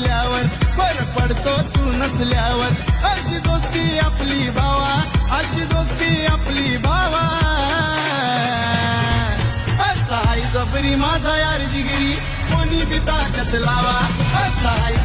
असल्यावर फरक पडतो तू नसल्यावर. अशी दोस्ती आपली भावा, अशी दोस्ती आपली भावा. असा हाय जबरी माझा यार जिगरी, कोणी बी ताकद लावा. असा हाय